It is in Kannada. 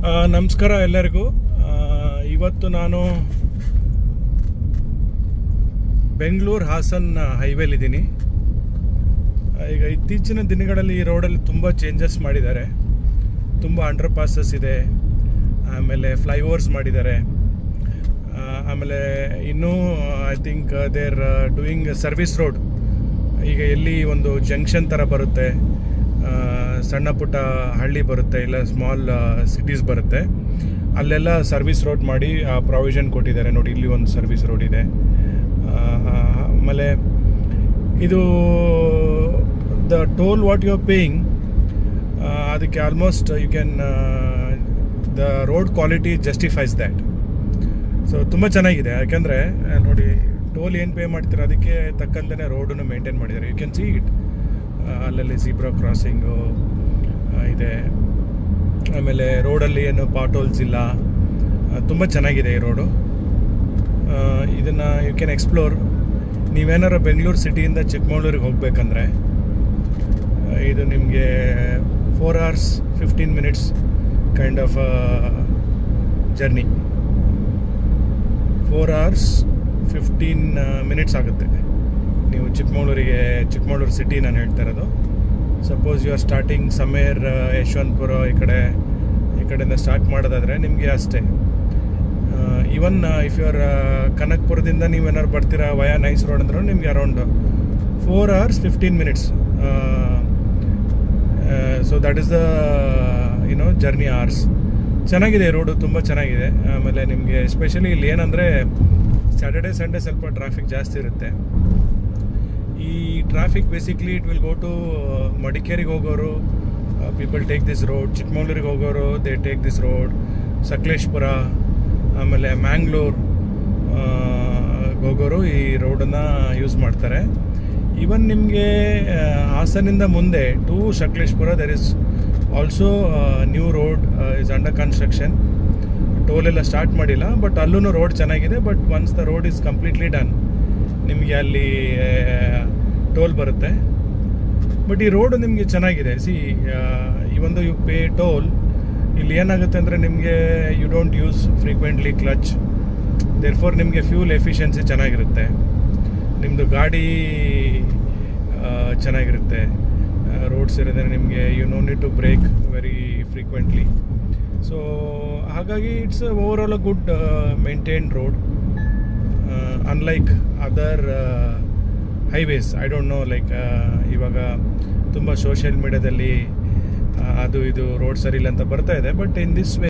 ನಮಸ್ಕಾರ ಎಲ್ಲರಿಗೂ. ಇವತ್ತು ನಾನು ಬೆಂಗಳೂರು ಹಾಸನ್ ಹೈವೇಲಿದ್ದೀನಿ. ಈಗ ಇತ್ತೀಚಿನ ದಿನಗಳಲ್ಲಿ ಈ ರೋಡಲ್ಲಿ ತುಂಬ ಚೇಂಜಸ್ ಮಾಡಿದ್ದಾರೆ. ತುಂಬ ಅಂಡರ್ ಪಾಸಸ್ ಇದೆ, ಆಮೇಲೆ ಫ್ಲೈಓವರ್ಸ್ ಮಾಡಿದ್ದಾರೆ, ಆಮೇಲೆ ಇನ್ನೂ I think they're doing service road. ಈಗ ಎಲ್ಲಿ ಒಂದು ಜಂಕ್ಷನ್ ಥರ ಬರುತ್ತೆ, ಸಣ್ಣ ಪುಟ್ಟ ಹಳ್ಳಿ ಬರುತ್ತೆ, ಇಲ್ಲ ಸ್ಮಾಲ್ ಸಿಟೀಸ್ ಬರುತ್ತೆ, ಅಲ್ಲೆಲ್ಲ ಸರ್ವಿಸ್ ರೋಡ್ ಮಾಡಿ ಪ್ರಾವಿಷನ್ ಕೊಟ್ಟಿದ್ದಾರೆ. ನೋಡಿ, ಇಲ್ಲಿ ಒಂದು ಸರ್ವಿಸ್ ರೋಡ್ ಇದೆ. ಆಮೇಲೆ ಇದು the toll what you are paying, ಅದಕ್ಕೆ almost you can the road quality justifies that. So ತುಂಬ ಚೆನ್ನಾಗಿದೆ. ಯಾಕೆಂದರೆ ನೋಡಿ, ಟೋಲ್ ಏನು ಪೇ ಮಾಡ್ತೀರ ಅದಕ್ಕೆ ತಕ್ಕಂತೆ ರೋಡನ್ನು ಮೇಂಟೈನ್ ಮಾಡಿದ್ದಾರೆ. You can see it. ಅಲ್ಲಲ್ಲಿ ಝೀಬ್ರಾ ಕ್ರಾಸಿಂಗು ಇದೆ, ಆಮೇಲೆ ರೋಡಲ್ಲಿ ಏನು ಪಾಟೋಲ್ಸ್ ಇಲ್ಲ. ತುಂಬ ಚೆನ್ನಾಗಿದೆ ಈ ರೋಡು. ಇದನ್ನು ಯು ಕ್ಯಾನ್ ಎಕ್ಸ್ಪ್ಲೋರ್. ನೀವೇನಾರು ಬೆಂಗಳೂರು ಸಿಟಿಯಿಂದ ಚಿಕ್ಕಮಗಳೂರಿಗೆ ಹೋಗಬೇಕಂದ್ರೆ ಇದು ನಿಮಗೆ 4 hours 15 minutes kind of journey. 4 hours 15 minutes ಆಗುತ್ತೆ ನೀವು ಚಿಕ್ಕಮಗಳೂರು ಸಿಟಿ ನಾನು ಹೇಳ್ತಾ ಇರೋದು. ಸಪೋಸ್ ಯು ಆರ್ ಸ್ಟಾರ್ಟಿಂಗ್ ಸಮೇರ್ ಯಶವಂತಪುರ ಈ ಕಡೆಯಿಂದ ಸ್ಟಾರ್ಟ್ ಮಾಡೋದಾದರೆ ನಿಮಗೆ ಅಷ್ಟೇ. ಈವನ್ ಇಫ್ ಯು ಆರ್ ಕನಕಪುರದಿಂದ ನೀವೇನಾದ್ರು ಬರ್ತೀರಾ ವಯಾ ನೈಸ್ ರೋಡ್ ಅಂದ್ರೆ ನಿಮಗೆ around 4 hours 15 minutes. So that is the journey hours. ಚೆನ್ನಾಗಿದೆ ರೋಡು, ತುಂಬ ಚೆನ್ನಾಗಿದೆ. ಆಮೇಲೆ ನಿಮಗೆ ಎಸ್ಪೆಷಲಿ ಇಲ್ಲಿ ಏನಂದರೆ ಸ್ಯಾಟರ್ಡೆ ಸಂಡೇ ಸ್ವಲ್ಪ ಟ್ರಾಫಿಕ್ ಜಾಸ್ತಿ ಇರುತ್ತೆ. ಈ traffic basically it will go to ಮಡಿಕೇರಿಗೆ ಹೋಗೋರು, ಪೀಪಲ್ ಟೇಕ್ ದಿಸ್ ರೋಡ್. ಚಿಕ್ಕಮಗಳೂರಿಗೆ ಹೋಗೋರು they take this road. Sakleshpur ಆಮೇಲೆ ಮ್ಯಾಂಗ್ಳೂರ್ ಹೋಗೋರು ಈ ರೋಡನ್ನು ಯೂಸ್ ಮಾಡ್ತಾರೆ. ಈವನ್ ನಿಮಗೆ ಹಾಸನಿಂದ ಮುಂದೆ to Sakleshpur there is also new road is under construction. ಟೋಲೆಲ್ಲ ಸ್ಟಾರ್ಟ್ ಮಾಡಿಲ್ಲ, ಬಟ್ ಅಲ್ಲೂ ರೋಡ್ ಚೆನ್ನಾಗಿದೆ. But once the road is completely done ನಿಮಗೆ ಅಲ್ಲಿ ಟೋಲ್ ಬರುತ್ತೆ. ಬಟ್ ಈ ರೋಡು ನಿಮಗೆ ಚೆನ್ನಾಗಿದೆ. ಈ ಒಂದು ಯು ಪೇ ಟೋಲ್. ಇಲ್ಲಿ ಏನಾಗುತ್ತೆ ಅಂದರೆ ನಿಮಗೆ you don't use frequently clutch, therefore ನಿಮಗೆ ಫ್ಯೂಲ್ ಎಫಿಷಿಯನ್ಸಿ ಚೆನ್ನಾಗಿರುತ್ತೆ, ನಿಮ್ಮದು ಗಾಡಿ ಚೆನ್ನಾಗಿರುತ್ತೆ. ರೋಡ್ಸ್ ಇರೋದ್ರೆ ನಿಮಗೆ you no need to brake very frequently. So ಹಾಗಾಗಿ it's overall a good maintained road. Unlike other highways, I don't know, like ಇವಾಗ ತುಂಬ ಸೋಷಿಯಲ್ ಮೀಡಿಯಾದಲ್ಲಿ ಅದು ಇದು ರೋಡ್ ಸರಿ ಇಲ್ಲ ಅಂತ ಬರ್ತಾ ಇದೆ. But in this way